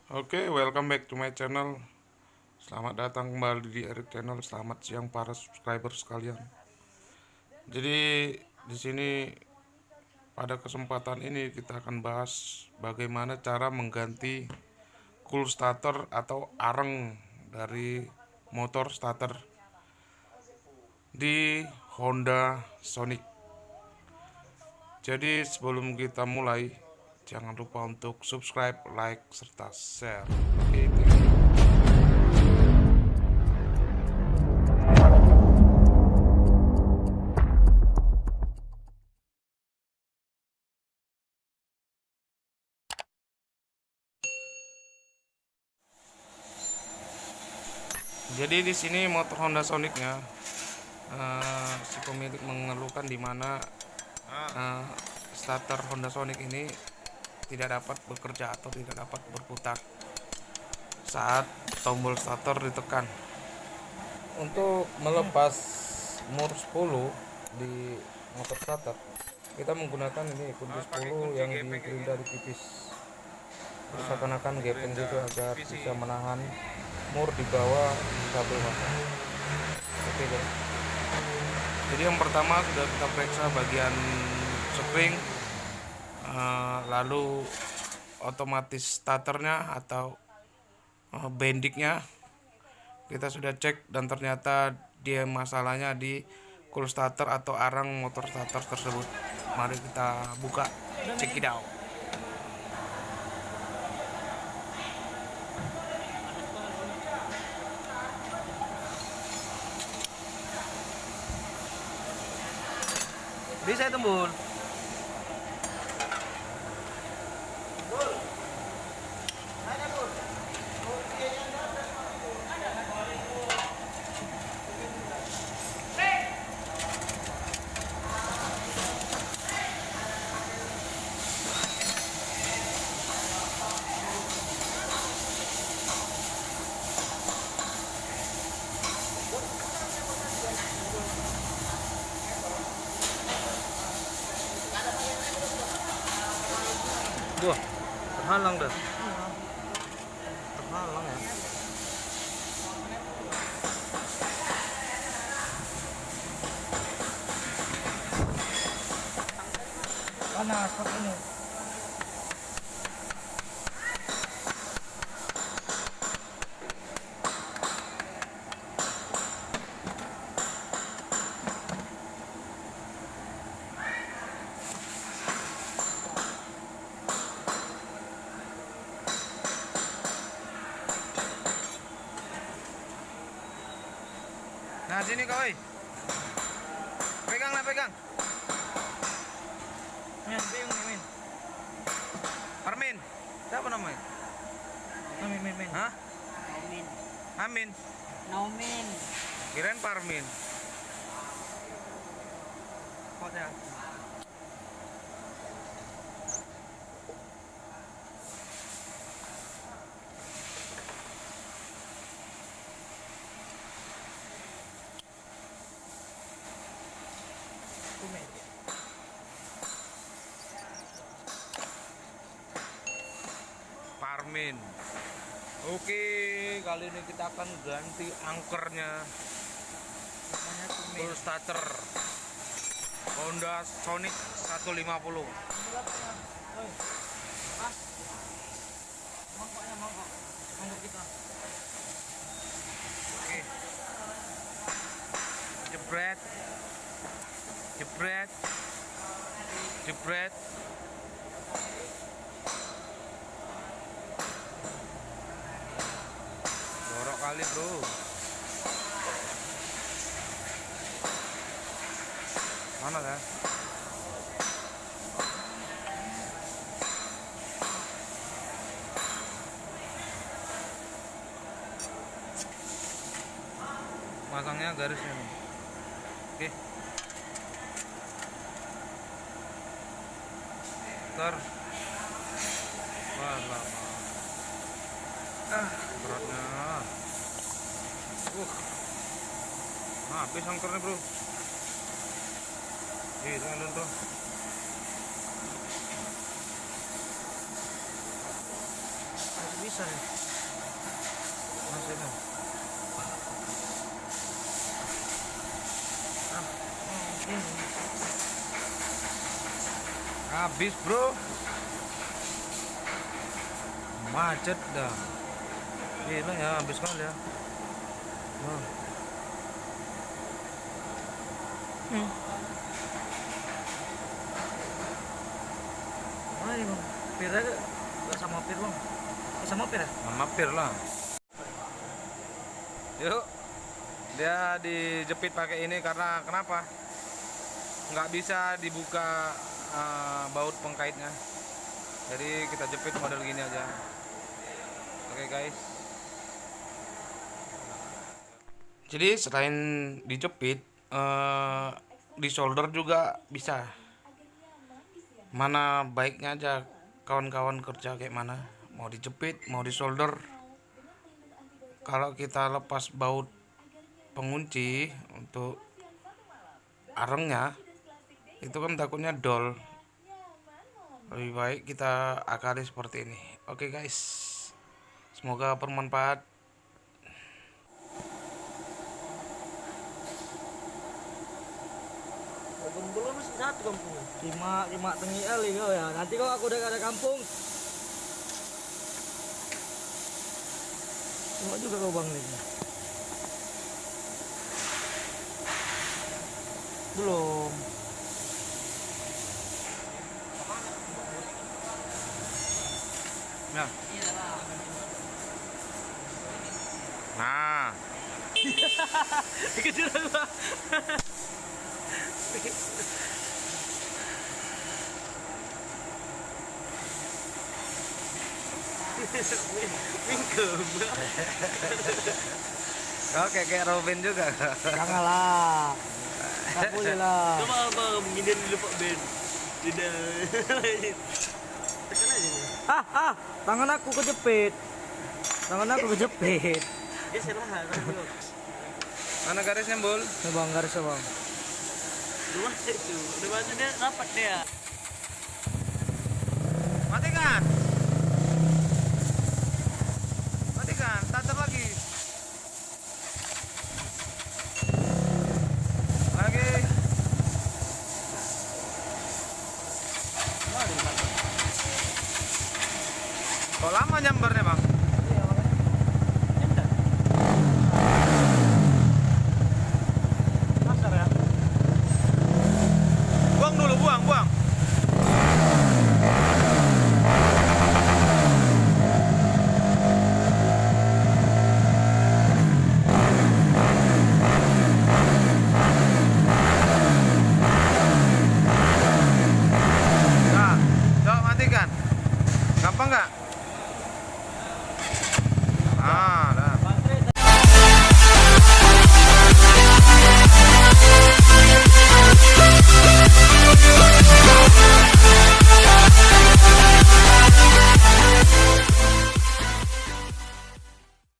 Oke, welcome back to my channel. Selamat datang kembali di Eric Channel. Selamat siang para subscriber sekalian. Jadi di sini pada kesempatan ini kita akan bahas bagaimana cara mengganti cool starter atau areng dari motor starter di Honda Sonic. Jadi sebelum kita mulai, jangan lupa untuk subscribe, like, serta share. Oke, thank you. Jadi di sini motor Honda Sonicnya si pemilik mengeluhkan di mana starter Honda Sonic ini tidak dapat bekerja atau tidak dapat berputar saat tombol starter ditekan. Untuk melepas mur 10 di motor starter, kita menggunakan ini kunci 10 yang digerinda di tipis, terus akan gepeng gitu agar bisa menahan mur di bawah kabel motor. Oke guys, jadi yang pertama sudah kita periksa bagian spring, lalu otomatis starternya atau bendiknya kita sudah cek, dan ternyata dia masalahnya di cool starter atau arang motor starter tersebut. Mari kita buka, check it out. Bisa tembul. Wah, terhalang dah. Terhalang ya. Panas ini. Nah sini kau, pegang lah pegang. Min, biung nih Min. Armin, siapa namanya? Min. Hah? Naumin. Amin. Naumin. Kirain Parmin. Kok ya? Parmin. Oke, kali ini kita akan ganti angkernya. Full starter Honda Sonic 150. Oke. Jebret. Jebret. Jebret. Dorok kali, bro. Mana ya? Masangnya garisnya nih. Oke. Wah, lama. Beratnya. Habis angkernya, bro. Jangan tuh. besar ya. Masih ini. Habis bro, macet dah. Gila ya, habis kali ya. Wah. Ayo bang, pir aja. Gak sama pir bang. Sama pir ya? Mampir lah. Yuk, dia dijepit pakai ini karena kenapa? Nggak bisa dibuka baut pengkaitnya. Jadi kita jepit model gini aja. Oke guys. Jadi selain dijepit, di solder juga bisa. Mana baiknya aja kawan-kawan kerja kayak mana? Mau dijepit, mau disolder. Kalau kita lepas baut pengunci untuk arengnya, itu kan takutnya dol. Lebih baik kita akali seperti ini. Oke guys, semoga bermanfaat. Belum masih satu kampung. Cuma tengi ali kau ya. Nanti kau aku udah ada kampung. Cuma juga kau bang ini. Belum. Ya. Nah, Kecil gua. Mingkem. oke kayak Robin juga. Jangan lah. Tak boleh lah. Coba apa mungkin dia lupa band. Tidak. Tekan aja nih. Tangan aku kejepit. Tangan aku kejepit. Ya salah. Mana garisnya, Bul? Nih bang, garisnya bang. Dua itu. Udah dia rapat dia. Matikan. Matikan, starter lagi. Lagi. Kok lama nyambernya, Bang?